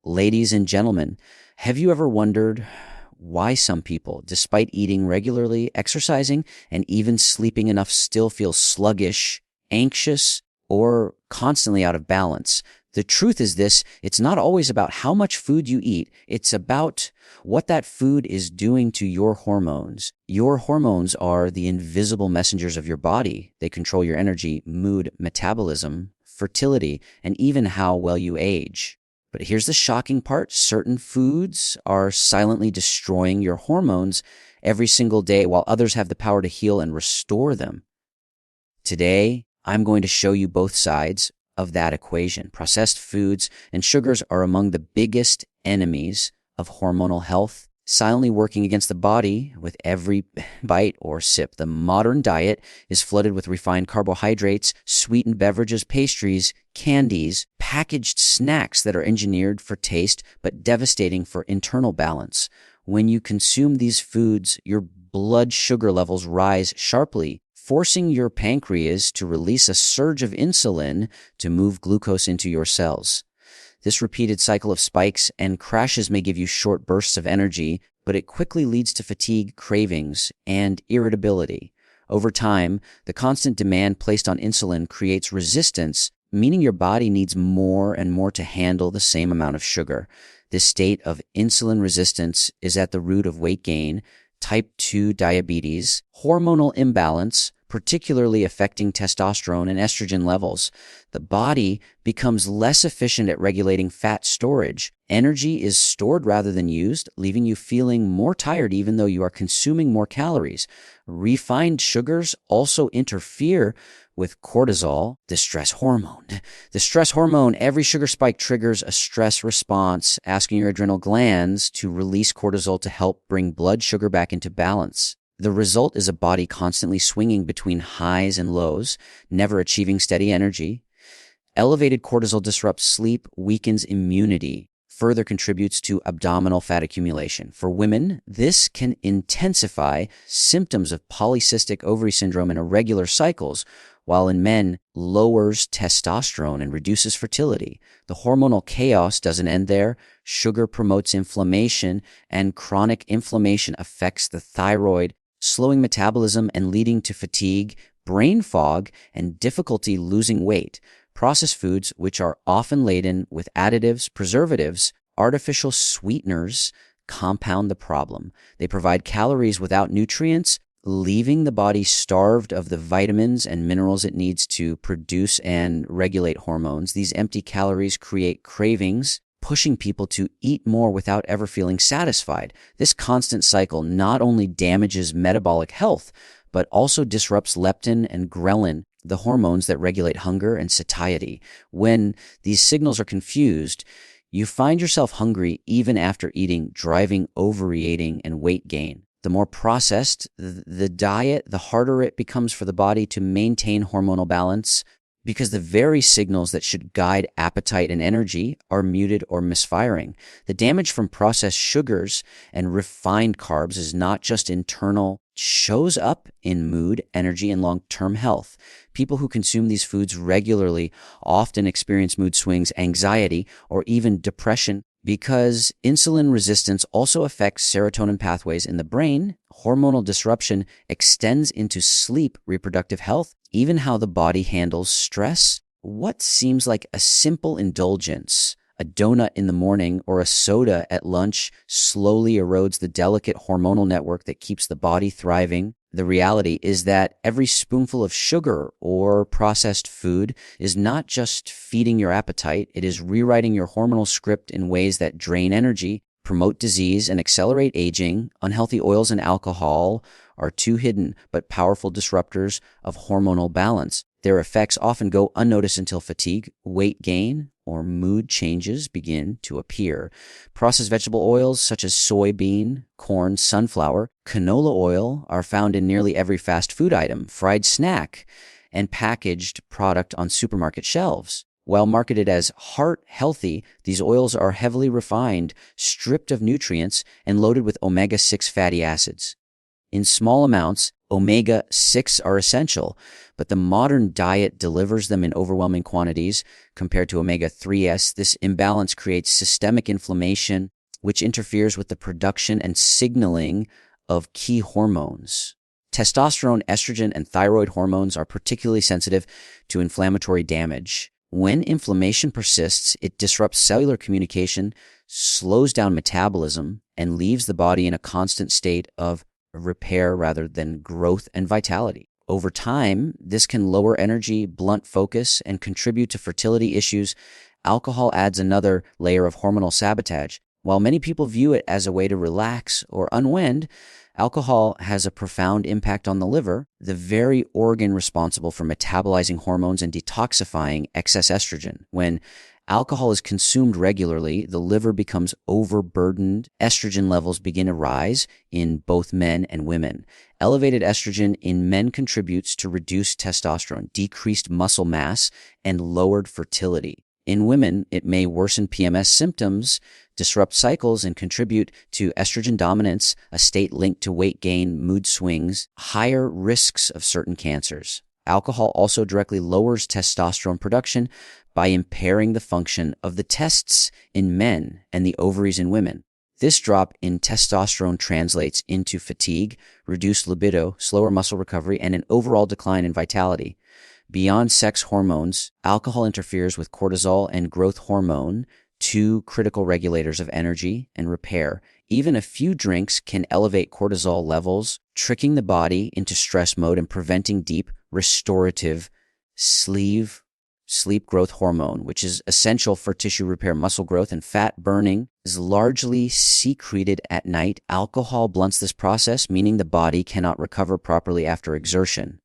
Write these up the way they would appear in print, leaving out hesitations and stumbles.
Ladies and gentlemen, have you ever wondered why some people, despite eating regularly, exercising, and even sleeping enough, still feel sluggish, anxious, or constantly out of balance? The truth is this: it's not always about how much food you eat. It's about what that food is doing to your hormones. Your hormones are the invisible messengers of your body. They control your energy, mood, metabolism, fertility, and even how well you age. But here's the shocking part: certain foods are silently destroying your hormones every single day, while others have the power to heal and restore them. Today, I'm going to show you both sides of that equation. Processed foods and sugars are among the biggest enemies of hormonal health, silently working against the body with every bite or sip. The modern diet is flooded with refined carbohydrates, sweetened beverages, pastries, candies, packaged snacks that are engineered for taste but devastating for internal balance. When you consume these foods, your blood sugar levels rise sharply, forcing your pancreas to release a surge of insulin to move glucose into your cells. This repeated cycle of spikes and crashes may give you short bursts of energy, but it quickly leads to fatigue, cravings, and irritability. Over time, the constant demand placed on insulin creates resistance, meaning your body needs more and more to handle the same amount of sugar. This state of insulin resistance is at the root of weight gain, type 2 diabetes, hormonal imbalance, particularly affecting testosterone and estrogen levels. The body becomes less efficient at regulating fat storage. Energy is stored rather than used, leaving you feeling more tired even though you are consuming more calories. Refined sugars also interfere with cortisol, the stress hormone. The stress hormone, every sugar spike triggers a stress response, asking your adrenal glands to release cortisol to help bring blood sugar back into balance. The result is a body constantly swinging between highs and lows, never achieving steady energy. Elevated cortisol disrupts sleep, weakens immunity, further contributes to abdominal fat accumulation. For women, this can intensify symptoms of polycystic ovary syndrome and irregular cycles, while in men, lowers testosterone and reduces fertility. The hormonal chaos doesn't end there. Sugar promotes inflammation, and chronic inflammation affects the thyroid, slowing metabolism and leading to fatigue, brain fog, and difficulty losing weight. Processed foods, which are often laden with additives, preservatives, artificial sweeteners, compound the problem. They provide calories without nutrients, leaving the body starved of the vitamins and minerals it needs to produce and regulate hormones. These empty calories create cravings, pushing people to eat more without ever feeling satisfied. This constant cycle not only damages metabolic health, but also disrupts leptin and ghrelin, the hormones that regulate hunger and satiety. When these signals are confused, you find yourself hungry even after eating, driving overeating and weight gain. The more processed the diet, the harder it becomes for the body to maintain hormonal balance, because the very signals that should guide appetite and energy are muted or misfiring. The damage from processed sugars and refined carbs is not just internal, shows up in mood, energy, and long-term health. People who consume these foods regularly often experience mood swings, anxiety, or even depression, because insulin resistance also affects serotonin pathways in the brain. Hormonal disruption extends into sleep, reproductive health, even how the body handles stress. What seems like a simple indulgence, a donut in the morning or a soda at lunch, slowly erodes the delicate hormonal network that keeps the body thriving. The reality is that every spoonful of sugar or processed food is not just feeding your appetite, it is rewriting your hormonal script in ways that drain energy, promote disease, and accelerate aging. Unhealthy oils and alcohol are two hidden but powerful disruptors of hormonal balance. Their effects often go unnoticed until fatigue, weight gain, or mood changes begin to appear. Processed vegetable oils such as soybean, corn, sunflower, canola oil are found in nearly every fast food item, fried snack, and packaged product on supermarket shelves. While marketed as heart healthy, these oils are heavily refined, stripped of nutrients, and loaded with omega-6 fatty acids. In small amounts, omega-6 are essential, but the modern diet delivers them in overwhelming quantities compared to omega-3s. This imbalance creates systemic inflammation, which interferes with the production and signaling of key hormones. Testosterone, estrogen, and thyroid hormones are particularly sensitive to inflammatory damage. When inflammation persists, it disrupts cellular communication, slows down metabolism, and leaves the body in a constant state of repair rather than growth and vitality. Over time, this can lower energy, blunt focus, and contribute to fertility issues. Alcohol adds another layer of hormonal sabotage. While many people view it as a way to relax or unwind, alcohol has a profound impact on the liver, the very organ responsible for metabolizing hormones and detoxifying excess estrogen. When alcohol is consumed regularly, the liver becomes overburdened. Estrogen levels begin to rise in both men and women. Elevated estrogen in men contributes to reduced testosterone, decreased muscle mass, and lowered fertility. In women, it may worsen PMS symptoms, disrupt cycles, and contribute to estrogen dominance, a state linked to weight gain, mood swings, higher risks of certain cancers. Alcohol also directly lowers testosterone production by impairing the function of the testes in men and the ovaries in women. This drop in testosterone translates into fatigue, reduced libido, slower muscle recovery, and an overall decline in vitality. Beyond sex hormones, alcohol interferes with cortisol and growth hormone, two critical regulators of energy and repair. Even a few drinks can elevate cortisol levels, tricking the body into stress mode and preventing deep, restorative sleep growth hormone, which is essential for tissue repair, muscle growth, and fat burning, is largely secreted at night. Alcohol blunts this process, meaning the body cannot recover properly after exertion.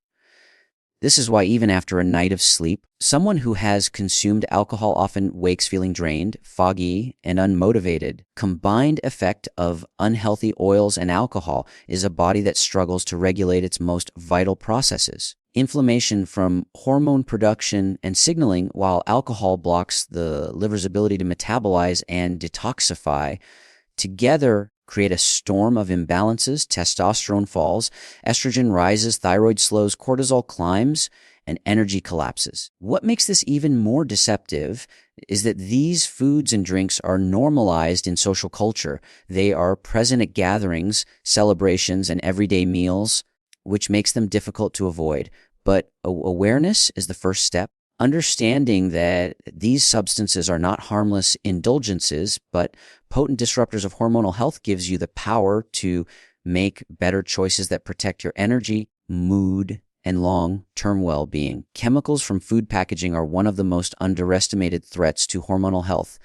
This is why even after a night of sleep, someone who has consumed alcohol often wakes feeling drained, foggy, and unmotivated. Combined effect of unhealthy oils and alcohol is a body that struggles to regulate its most vital processes. Inflammation from hormone production and signaling, while alcohol blocks the liver's ability to metabolize and detoxify, together create a storm of imbalances. Testosterone falls, estrogen rises, thyroid slows, cortisol climbs, and energy collapses. What makes this even more deceptive is that these foods and drinks are normalized in social culture. They are present at gatherings, celebrations, and everyday meals, which makes them difficult to avoid. But awareness is the first step. Understanding that these substances are not harmless indulgences, but potent disruptors of hormonal health gives you the power to make better choices that protect your energy, mood, and long-term well-being. Chemicals from food packaging are one of the most underestimated threats to hormonal health,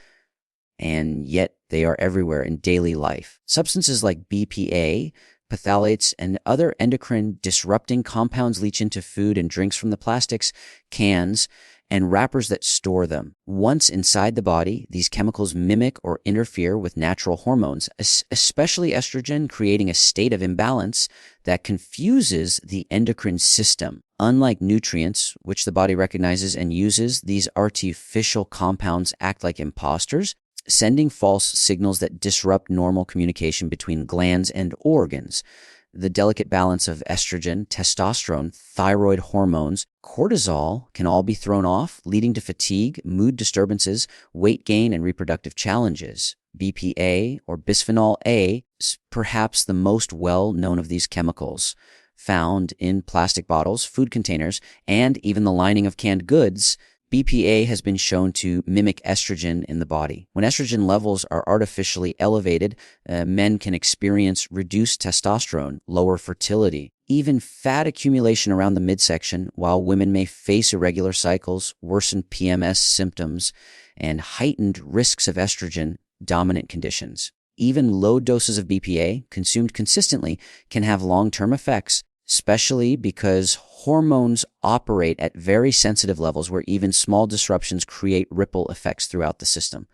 and yet they are everywhere in daily life. Substances like BPA, phthalates, and other endocrine disrupting compounds leach into food and drinks from the plastics, cans, and wrappers that store them. Once inside the body, these chemicals mimic or interfere with natural hormones, especially estrogen, creating a state of imbalance that confuses the endocrine system. Unlike nutrients, which the body recognizes and uses, these artificial compounds act like imposters, sending false signals that disrupt normal communication between glands and organs. The delicate balance of estrogen, testosterone, thyroid hormones, cortisol can all be thrown off, leading to fatigue, mood disturbances, weight gain, and reproductive challenges. BPA, or bisphenol A, is perhaps the most well-known of these chemicals. Found in plastic bottles, food containers, and even the lining of canned goods, BPA has been shown to mimic estrogen in the body. When estrogen levels are artificially elevated, men can experience reduced testosterone, lower fertility, even fat accumulation around the midsection, while women may face irregular cycles, worsened PMS symptoms, and heightened risks of estrogen-dominant conditions. Even low doses of BPA, consumed consistently, can have long-term effects, especially because hormones operate at very sensitive levels where even small disruptions create ripple effects throughout the system.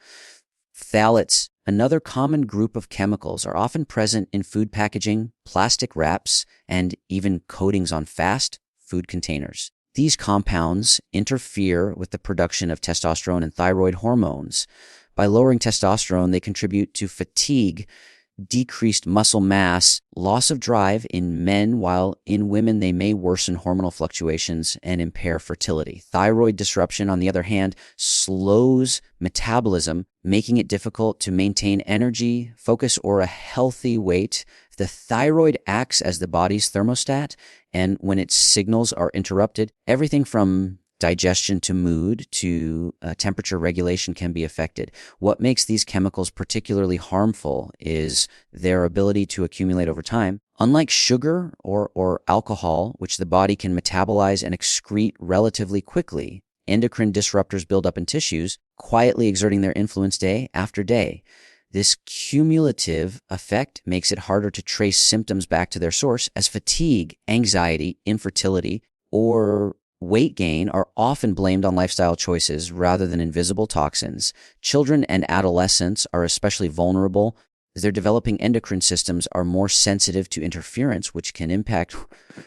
Phthalates, another common group of chemicals, are often present in food packaging, plastic wraps, and even coatings on fast food containers. These compounds interfere with the production of testosterone and thyroid hormones. By lowering testosterone, they contribute to fatigue, decreased muscle mass, loss of drive in men, while in women they may worsen hormonal fluctuations and impair fertility. Thyroid disruption, on the other hand, slows metabolism, making it difficult to maintain energy, focus, or a healthy weight. The thyroid acts as the body's thermostat, and when its signals are interrupted, everything from digestion to mood to temperature regulation can be affected. What makes these chemicals particularly harmful is their ability to accumulate over time. Unlike sugar or alcohol, which the body can metabolize and excrete relatively quickly, endocrine disruptors build up in tissues, quietly exerting their influence day after day. This cumulative effect makes it harder to trace symptoms back to their source, as fatigue, anxiety, infertility, or weight gain are often blamed on lifestyle choices rather than invisible toxins. Children and adolescents are especially vulnerable as their developing endocrine systems are more sensitive to interference, which can impact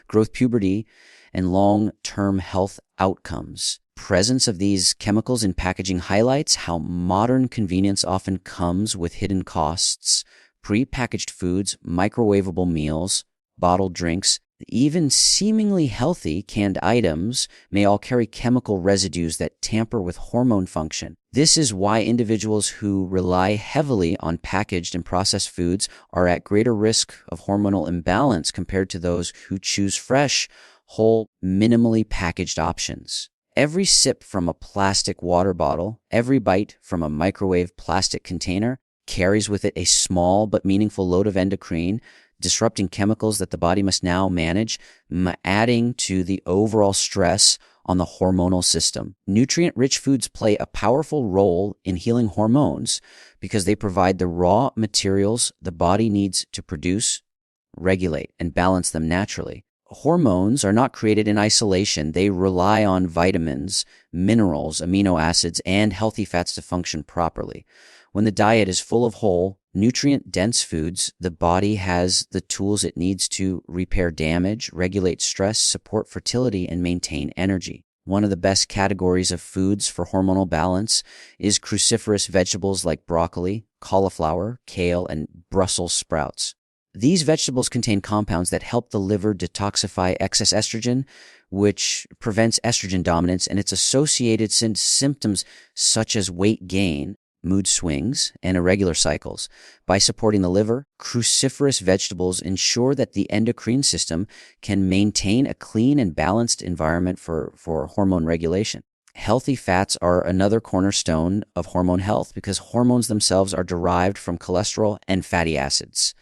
growth, puberty, and long-term health outcomes. Presence of these chemicals in packaging highlights how modern convenience often comes with hidden costs. Pre-packaged foods, microwavable meals, bottled drinks, even seemingly healthy canned items may all carry chemical residues that tamper with hormone function. This is why individuals who rely heavily on packaged and processed foods are at greater risk of hormonal imbalance compared to those who choose fresh, whole, minimally packaged options. Every sip from a plastic water bottle, every bite from a microwave plastic container carries with it a small but meaningful load of endocrine, disrupting chemicals that the body must now manage, adding to the overall stress on the hormonal system. Nutrient-rich foods play a powerful role in healing hormones because they provide the raw materials the body needs to produce, regulate, and balance them naturally. Hormones are not created in isolation. They rely on vitamins, minerals, amino acids, and healthy fats to function properly. When the diet is full of whole, nutrient-dense foods, the body has the tools it needs to repair damage, regulate stress, support fertility, and maintain energy. One of the best categories of foods for hormonal balance is cruciferous vegetables like broccoli, cauliflower, kale, and Brussels sprouts. These vegetables contain compounds that help the liver detoxify excess estrogen, which prevents estrogen dominance and its associated symptoms such as weight gain, mood swings, and irregular cycles. By supporting the liver, cruciferous vegetables ensure that the endocrine system can maintain a clean and balanced environment for hormone regulation. Healthy fats are another cornerstone of hormone health because hormones themselves are derived from cholesterol and fatty acids.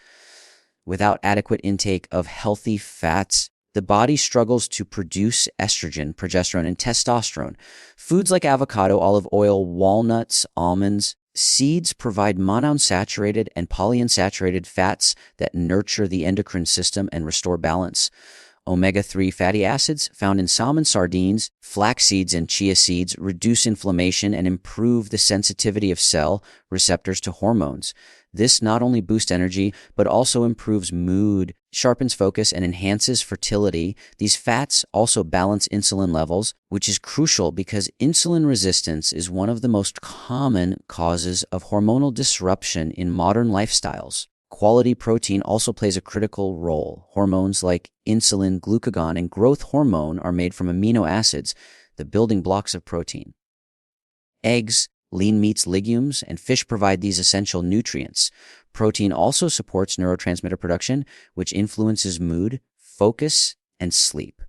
Without adequate intake of healthy fats, the body struggles to produce estrogen, progesterone, and testosterone. Foods like avocado, olive oil, walnuts, almonds, seeds provide monounsaturated and polyunsaturated fats that nurture the endocrine system and restore balance. Omega-3 fatty acids found in salmon, sardines, flax seeds, and chia seeds reduce inflammation and improve the sensitivity of cell receptors to hormones. This not only boosts energy, but also improves mood, sharpens focus, and enhances fertility. These fats also balance insulin levels, which is crucial because insulin resistance is one of the most common causes of hormonal disruption in modern lifestyles. Quality protein also plays a critical role. Hormones like insulin, glucagon, and growth hormone are made from amino acids, the building blocks of protein. Eggs, lean meats, legumes, and fish provide these essential nutrients. Protein also supports neurotransmitter production, which influences mood, focus, and sleep.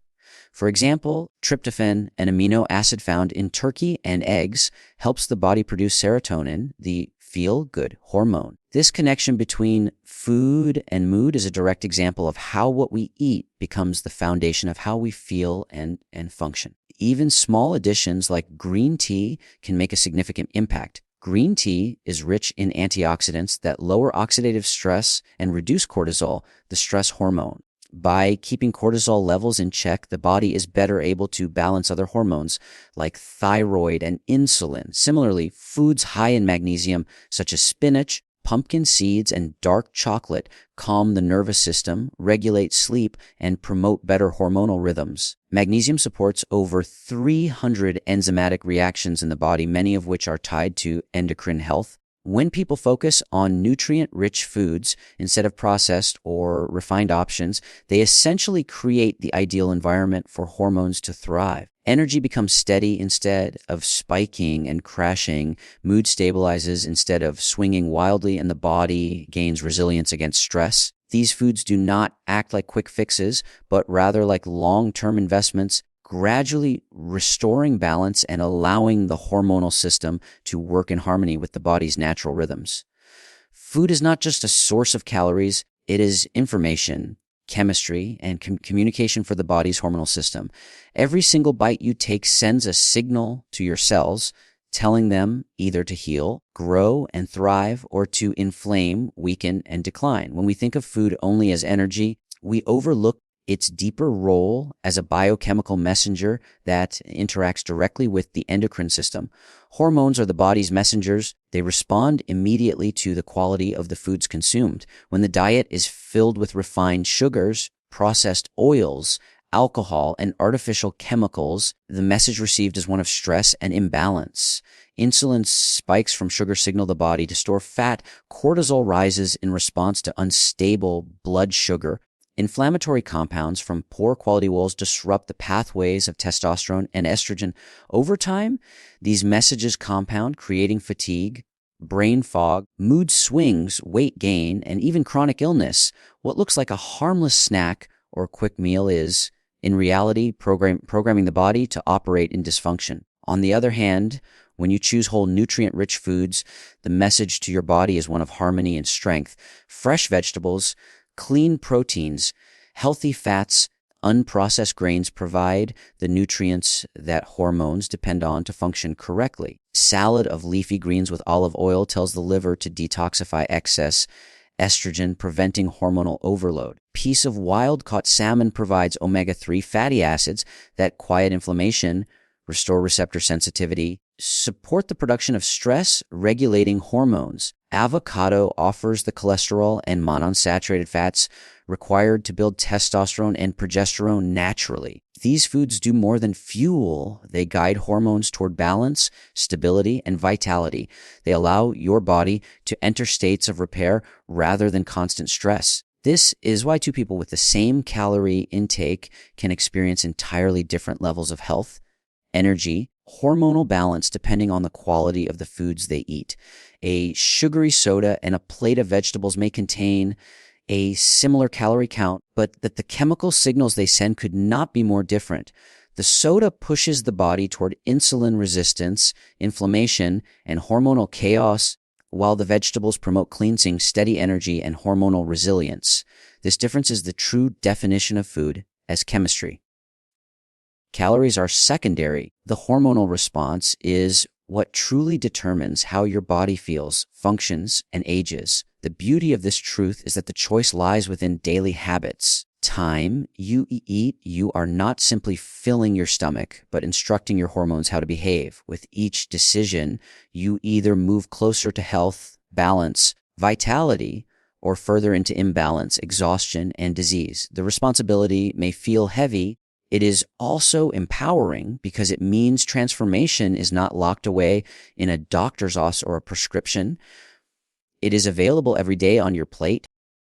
For example, tryptophan, an amino acid found in turkey and eggs, helps the body produce serotonin, the feel-good hormone. This connection between food and mood is a direct example of how what we eat becomes the foundation of how we feel and function. Even small additions like green tea can make a significant impact. Green tea is rich in antioxidants that lower oxidative stress and reduce cortisol, the stress hormone. By keeping cortisol levels in check, the body is better able to balance other hormones like thyroid and insulin. Similarly, foods high in magnesium, such as spinach, pumpkin seeds, and dark chocolate, calm the nervous system, regulate sleep, and promote better hormonal rhythms. Magnesium supports over 300 enzymatic reactions in the body, many of which are tied to endocrine health. When people focus on nutrient-rich foods instead of processed or refined options, they essentially create the ideal environment for hormones to thrive. Energy becomes steady instead of spiking and crashing. Mood stabilizes instead of swinging wildly, and the body gains resilience against stress. These foods do not act like quick fixes, but rather like long-term investments, gradually restoring balance and allowing the hormonal system to work in harmony with the body's natural rhythms. Food is not just a source of calories, it is information, chemistry, and communication for the body's hormonal system. Every single bite you take sends a signal to your cells, telling them either to heal, grow, and thrive, or to inflame, weaken, and decline. When we think of food only as energy, we overlook its deeper role as a biochemical messenger that interacts directly with the endocrine system. Hormones are the body's messengers. They respond immediately to the quality of the foods consumed. When the diet is filled with refined sugars, processed oils, alcohol, and artificial chemicals, the message received is one of stress and imbalance. Insulin spikes from sugar signal the body to store fat. Cortisol rises in response to unstable blood sugar. Inflammatory compounds from poor quality oils disrupt the pathways of testosterone and estrogen. Over time, these messages compound, creating fatigue, brain fog, mood swings, weight gain, and even chronic illness. What looks like a harmless snack or quick meal is, in reality, programming the body to operate in dysfunction. On the other hand, when you choose whole nutrient-rich foods, the message to your body is one of harmony and strength. Fresh vegetables, clean proteins, healthy fats, unprocessed grains provide the nutrients that hormones depend on to function correctly. Salad of leafy greens with olive oil tells the liver to detoxify excess estrogen, preventing hormonal overload. Piece of wild-caught salmon provides omega-3 fatty acids that quiet inflammation, restore receptor sensitivity, support the production of stress-regulating hormones. Avocado offers the cholesterol and monounsaturated fats required to build testosterone and progesterone naturally. These foods do more than fuel. They guide hormones toward balance, stability, and vitality. They allow your body to enter states of repair rather than constant stress. This is why two people with the same calorie intake can experience entirely different levels of health, energy, hormonal balance depending on the quality of the foods they eat. A sugary soda and a plate of vegetables may contain a similar calorie count, but that the chemical signals they send could not be more different. The soda pushes the body toward insulin resistance, inflammation, and hormonal chaos, while the vegetables promote cleansing, steady energy, and hormonal resilience. This difference is the true definition of food as chemistry. Calories are secondary. The hormonal response is what truly determines how your body feels, functions, and ages. The beauty of this truth is that the choice lies within daily habits. Time you eat, you are not simply filling your stomach, but instructing your hormones how to behave. With each decision, you either move closer to health, balance, vitality, or further into imbalance, exhaustion, and disease. The responsibility may feel heavy. It is also empowering because it means transformation is not locked away in a doctor's office or a prescription. It is available every day on your plate.